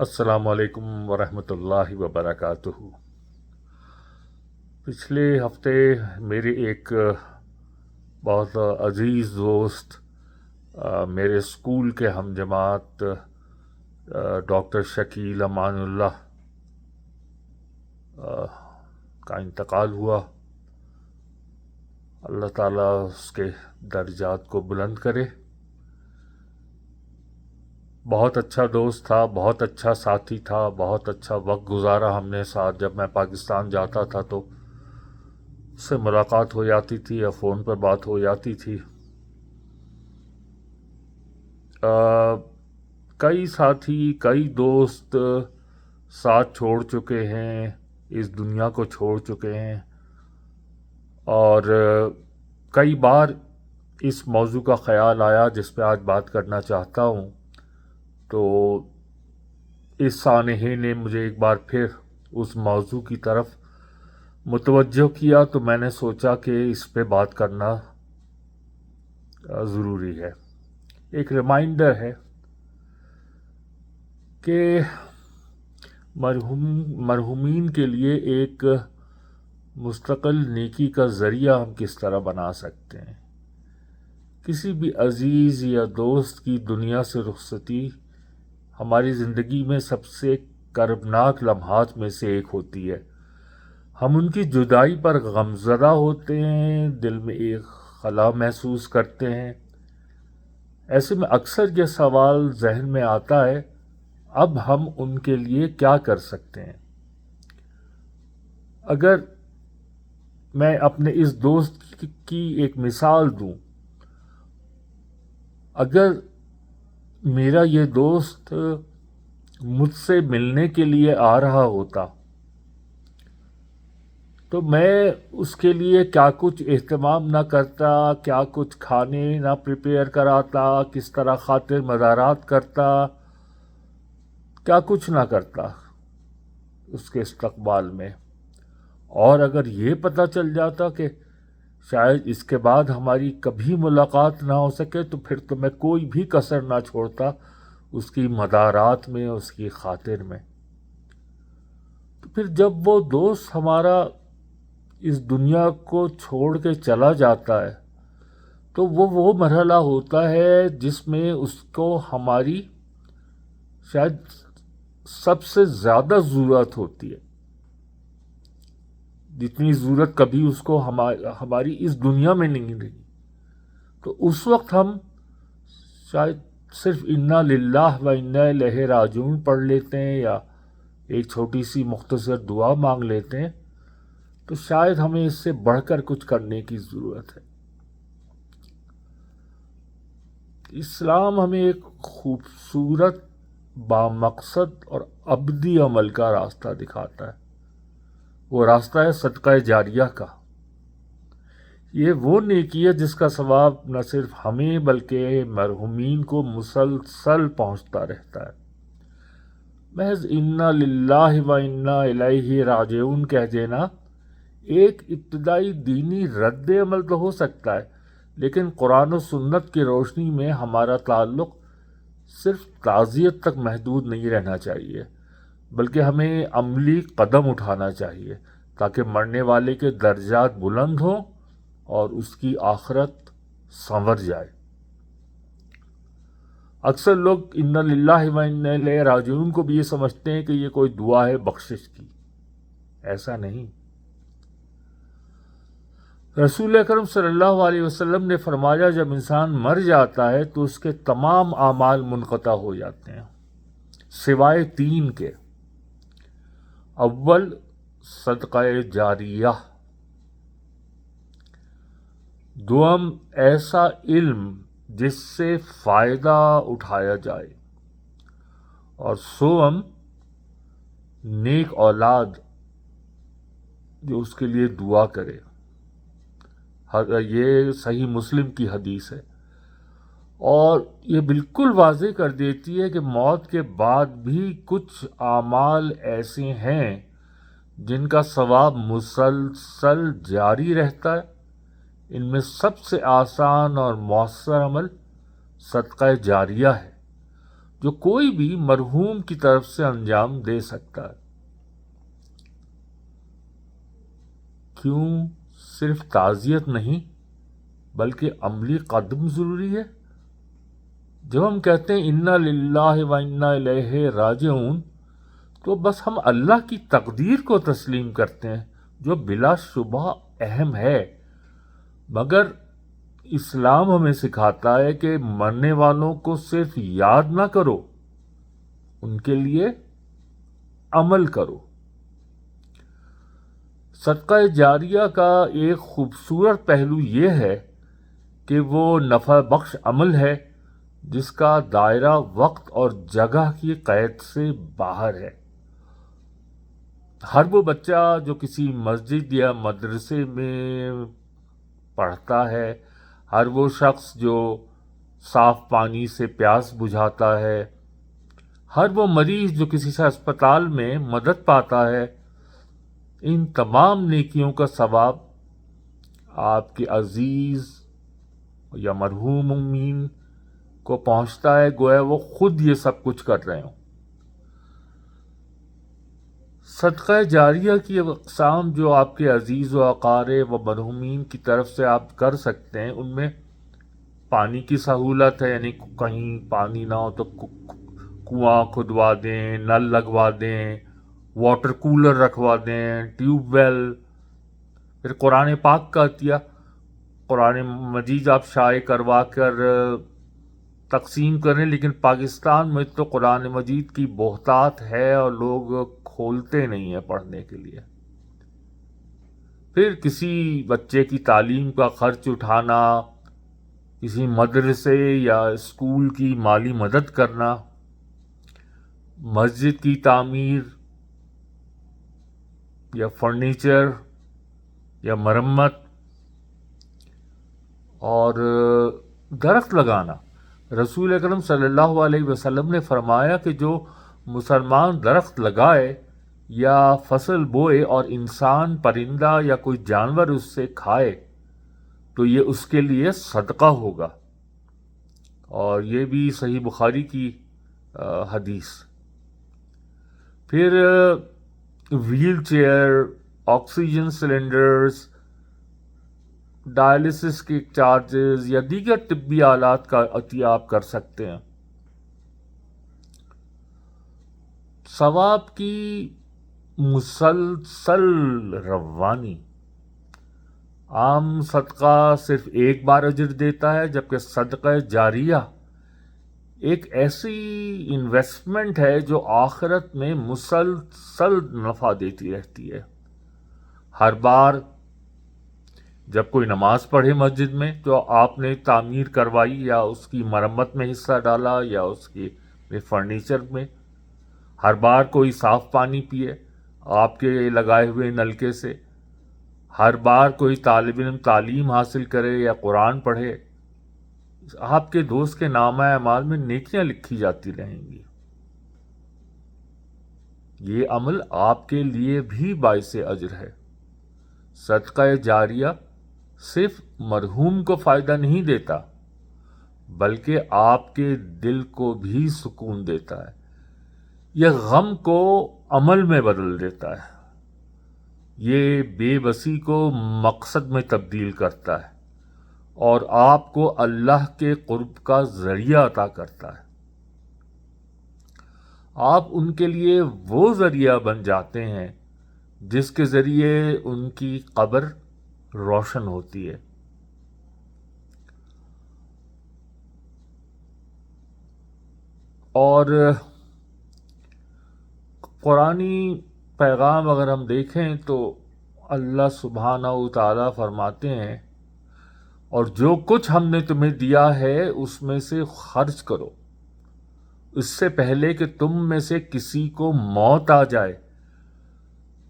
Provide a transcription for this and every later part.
السلام علیکم ورحمۃ اللہ وبرکاتہ۔ پچھلے ہفتے میرے ایک بہت عزیز دوست میرے اسکول کے ہم جماعت ڈاکٹر شکیل امان اللہ کا انتقال ہوا۔ اللہ تعالیٰ اس کے درجات کو بلند کرے۔ بہت اچھا دوست تھا، بہت اچھا ساتھی تھا، بہت اچھا وقت گزارا ہم نے ساتھ۔ جب میں پاکستان جاتا تھا تو اس سے ملاقات ہو جاتی تھی یا فون پر بات ہو جاتی تھی۔ کئی ساتھی، کئی دوست ساتھ چھوڑ چکے ہیں، اس دنیا کو چھوڑ چکے ہیں، اور کئی بار اس موضوع کا خیال آیا جس پہ آج بات کرنا چاہتا ہوں، تو اس سانحے نے مجھے ایک بار پھر اس موضوع کی طرف متوجہ کیا، تو میں نے سوچا کہ اس پہ بات کرنا ضروری ہے۔ ایک ریمائنڈر ہے کہ مرحومین کے لیے ایک مستقل نیکی کا ذریعہ ہم کس طرح بنا سکتے ہیں۔ کسی بھی عزیز یا دوست کی دنیا سے رخصتی ہماری زندگی میں سب سے کربناک لمحات میں سے ایک ہوتی ہے۔ ہم ان کی جدائی پر غمزدہ ہوتے ہیں، دل میں ایک خلا محسوس کرتے ہیں۔ ایسے میں اکثر یہ سوال ذہن میں آتا ہے، اب ہم ان کے لیے کیا کر سکتے ہیں؟ اگر میں اپنے اس دوست کی ایک مثال دوں، اگر میرا یہ دوست مجھ سے ملنے کے لیے آ رہا ہوتا تو میں اس کے لیے کیا کچھ اہتمام نہ کرتا، کیا کچھ کھانے نہ پریپیئر کراتا، کس طرح خاطر مدارات کرتا، کیا کچھ نہ کرتا اس کے استقبال میں۔ اور اگر یہ پتہ چل جاتا کہ شاید اس کے بعد ہماری کبھی ملاقات نہ ہو سکے، تو پھر تو میں کوئی بھی کسر نہ چھوڑتا اس کی مدارات میں، اس کی خاطر میں۔ تو پھر جب وہ دوست ہمارا اس دنیا کو چھوڑ کے چلا جاتا ہے، تو وہ مرحلہ ہوتا ہے جس میں اس کو ہماری شاید سب سے زیادہ ضرورت ہوتی ہے، جتنی ضرورت کبھی اس کو ہماری اس دنیا میں نہیں رہی۔ تو اس وقت ہم شاید صرف انا للہ و انا الیہ راجعون پڑھ لیتے ہیں، یا ایک چھوٹی سی مختصر دعا مانگ لیتے ہیں، تو شاید ہمیں اس سے بڑھ کر کچھ کرنے کی ضرورت ہے۔ اسلام ہمیں ایک خوبصورت، بامقصد اور ابدی عمل کا راستہ دکھاتا ہے۔ وہ راستہ ہے صدقہ جاریہ کا۔ یہ وہ نیکی ہے جس کا ثواب نہ صرف ہمیں بلکہ مرحومین کو مسلسل پہنچتا رہتا ہے۔ محض انا للہ و انا الیہ راجعون کہہ دینا ایک ابتدائی دینی رد عمل تو ہو سکتا ہے، لیکن قرآن و سنت کی روشنی میں ہمارا تعلق صرف تعزیت تک محدود نہیں رہنا چاہیے، بلکہ ہمیں عملی قدم اٹھانا چاہیے تاکہ مرنے والے کے درجات بلند ہوں اور اس کی آخرت سنور جائے۔ اکثر لوگ انا للہ و انا الیہ راجعون کو بھی یہ سمجھتے ہیں کہ یہ کوئی دعا ہے بخشش کی۔ ایسا نہیں۔ رسول اکرم صلی اللہ علیہ وسلم نے فرمایا، جب انسان مر جاتا ہے تو اس کے تمام اعمال منقطع ہو جاتے ہیں سوائے تین کے۔ اول، صدقہ جاریہ۔ دوم، ایسا علم جس سے فائدہ اٹھایا جائے، اور سوم، نیک اولاد جو اس کے لیے دعا کرے۔ یہ صحیح مسلم کی حدیث ہے، اور یہ بالکل واضح کر دیتی ہے کہ موت کے بعد بھی کچھ اعمال ایسے ہیں جن کا ثواب مسلسل جاری رہتا ہے۔ ان میں سب سے آسان اور مؤثر عمل صدقہ جاریہ ہے۔ جو کوئی بھی مرحوم کی طرف سے انجام دے سکتا ہے۔ کیوں صرف تعزیت نہیں بلکہ عملی قدم ضروری ہے؟ جب ہم کہتے ہیں انا للہ و انا الیہ راجعون تو بس ہم اللہ کی تقدیر کو تسلیم کرتے ہیں جو بلا شبہ اہم ہے، مگر اسلام ہمیں سکھاتا ہے کہ مرنے والوں کو صرف یاد نہ کرو، ان کے لیے عمل کرو۔ صدقہ جاریہ کا ایک خوبصورت پہلو یہ ہے کہ وہ نفع بخش عمل ہے جس کا دائرہ وقت اور جگہ کی قید سے باہر ہے۔ ہر وہ بچہ جو کسی مسجد یا مدرسے میں پڑھتا ہے، ہر وہ شخص جو صاف پانی سے پیاس بجھاتا ہے، ہر وہ مریض جو کسی سے اسپتال میں مدد پاتا ہے، ان تمام نیکیوں کا ثواب آپ کے عزیز یا مرحوم امین کو پہنچتا ہے، گویا وہ خود یہ سب کچھ کر رہے ہوں۔ صدقہ جاریہ کی اقسام جو آپ کے عزیز و اقارب و مرحومین کی طرف سے آپ کر سکتے ہیں، ان میں پانی کی سہولت ہے، یعنی کہیں پانی نہ ہو تو کنواں کھدوا دیں، نل لگوا دیں، واٹر کولر رکھوا دیں، ٹیوب ویل۔ پھر قرآن پاک کا عطیہ، قرآن مجید آپ شائع کروا کر تقسیم کریں، لیکن پاکستان میں تو قرآن مجید کی بہتات ہے اور لوگ کھولتے نہیں ہیں پڑھنے کے لیے۔ پھر کسی بچے کی تعلیم کا خرچ اٹھانا، کسی مدرسے یا اسکول کی مالی مدد کرنا، مسجد کی تعمیر یا فرنیچر یا مرمت، اور درخت لگانا۔ رسول اکرم صلی اللہ علیہ وسلم نے فرمایا کہ جو مسلمان درخت لگائے یا فصل بوئے اور انسان، پرندہ یا کوئی جانور اس سے کھائے تو یہ اس کے لیے صدقہ ہوگا، اور یہ بھی صحیح بخاری کی حدیث۔ پھر wheel chair, oxygen cylinders, dialysis کے چارجز یا دیگر طبی آلات کا عطیہ آپ کر سکتے ہیں۔ ثواب کی مسلسل روانی۔ عام صدقہ صرف ایک بار اجر دیتا ہے، جبکہ صدقہ جاریہ ایک ایسی انویسٹمنٹ ہے جو آخرت میں مسلسل نفع دیتی رہتی ہے۔ ہر بار جب کوئی نماز پڑھے مسجد میں تو آپ نے تعمیر کروائی یا اس کی مرمت میں حصہ ڈالا یا اس کی فرنیچر میں، ہر بار کوئی صاف پانی پیے آپ کے لگائے ہوئے نلکے سے، ہر بار کوئی طالب علم تعلیم حاصل کرے یا قرآن پڑھے، آپ کے دوست کے نامہ اعمال میں نیکیاں لکھی جاتی رہیں گی۔ یہ عمل آپ کے لیے بھی باعث اجر ہے۔ صدقہ جاریہ صرف مرحوم کو فائدہ نہیں دیتا بلکہ آپ کے دل کو بھی سکون دیتا ہے۔ یہ غم کو عمل میں بدل دیتا ہے، یہ بے بسی کو مقصد میں تبدیل کرتا ہے اور آپ کو اللہ کے قرب کا ذریعہ عطا کرتا ہے۔ آپ ان کے لیے وہ ذریعہ بن جاتے ہیں جس کے ذریعے ان کی قبر روشن ہوتی ہے۔ اور قرآنی پیغام اگر ہم دیکھیں تو اللہ سبحانہ و تعالیٰ فرماتے ہیں، اور جو کچھ ہم نے تمہیں دیا ہے اس میں سے خرچ کرو، اس سے پہلے کہ تم میں سے کسی کو موت آ جائے،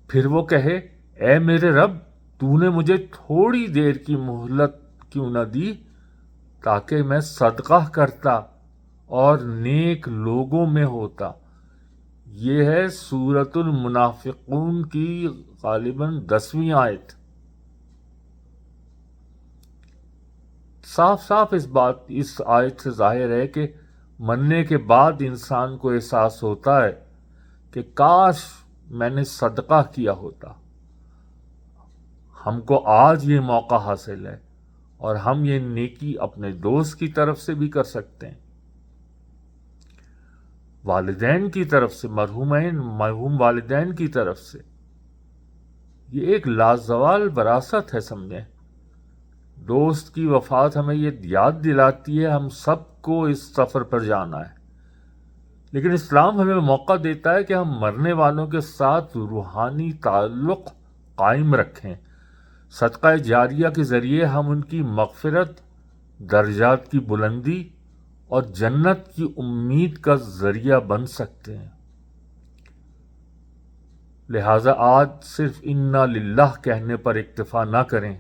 پھر وہ کہے اے میرے رب، تو نے مجھے تھوڑی دیر کی مہلت کیوں نہ دی تاکہ میں صدقہ کرتا اور نیک لوگوں میں ہوتا۔ یہ ہے سورۃ المنافقون کی غالباً 10ویں آیت۔ صاف صاف اس آیت سے ظاہر ہے کہ مرنے کے بعد انسان کو احساس ہوتا ہے کہ کاش میں نے صدقہ کیا ہوتا. ہم کو آج یہ موقع حاصل ہے اور ہم یہ نیکی اپنے دوست کی طرف سے بھی کر سکتے ہیں، والدین کی طرف سے، مرحوم والدین کی طرف سے. یہ ایک لازوال وراثت ہے، سمجھیں. دوست کی وفات ہمیں یہ یاد دلاتی ہے ہم سب کو اس سفر پر جانا ہے، لیکن اسلام ہمیں موقع دیتا ہے کہ ہم مرنے والوں کے ساتھ روحانی تعلق قائم رکھیں. صدقہ جاریہ کے ذریعے ہم ان کی مغفرت، درجات کی بلندی اور جنت کی امید کا ذریعہ بن سکتے ہیں. لہذا آج صرف انا للہ کہنے پر اکتفا نہ کریں،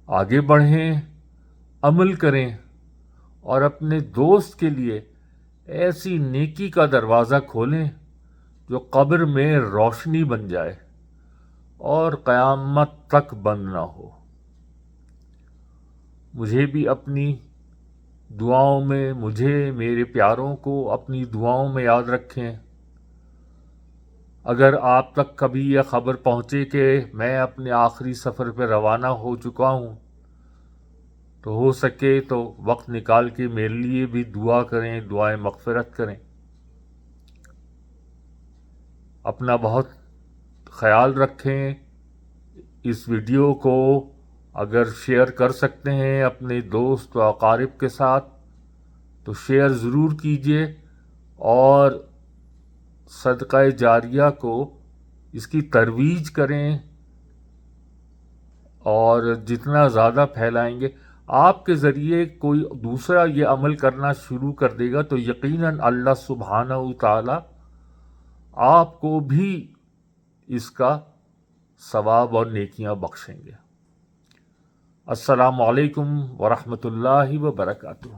آگے بڑھیں، عمل کریں اور اپنے دوست کے لیے ایسی نیکی کا دروازہ کھولیں جو قبر میں روشنی بن جائے اور قیامت تک بند نہ ہو. مجھے بھی اپنی دعاؤں میں، مجھے میرے پیاروں کو اپنی دعاؤں میں یاد رکھیں. اگر آپ تک کبھی یہ خبر پہنچے کہ میں اپنے آخری سفر پہ روانہ ہو چکا ہوں تو ہو سکے تو وقت نکال کے میرے لیے بھی دعا کریں، دعائیں مغفرت کریں. اپنا بہت خیال رکھیں. اس ویڈیو کو اگر شیئر کر سکتے ہیں اپنے دوست و اقارب کے ساتھ تو شیئر ضرور کیجیے، اور صدقہ جاریہ کو اس کی ترویج کریں، اور جتنا زیادہ پھیلائیں گے آپ کے ذریعے کوئی دوسرا یہ عمل کرنا شروع کر دے گا تو یقیناً اللہ سبحانہ و تعالی آپ کو بھی اس کا ثواب اور نیکیاں بخشیں گے. السلام علیکم ورحمۃ اللہ وبرکاتہ.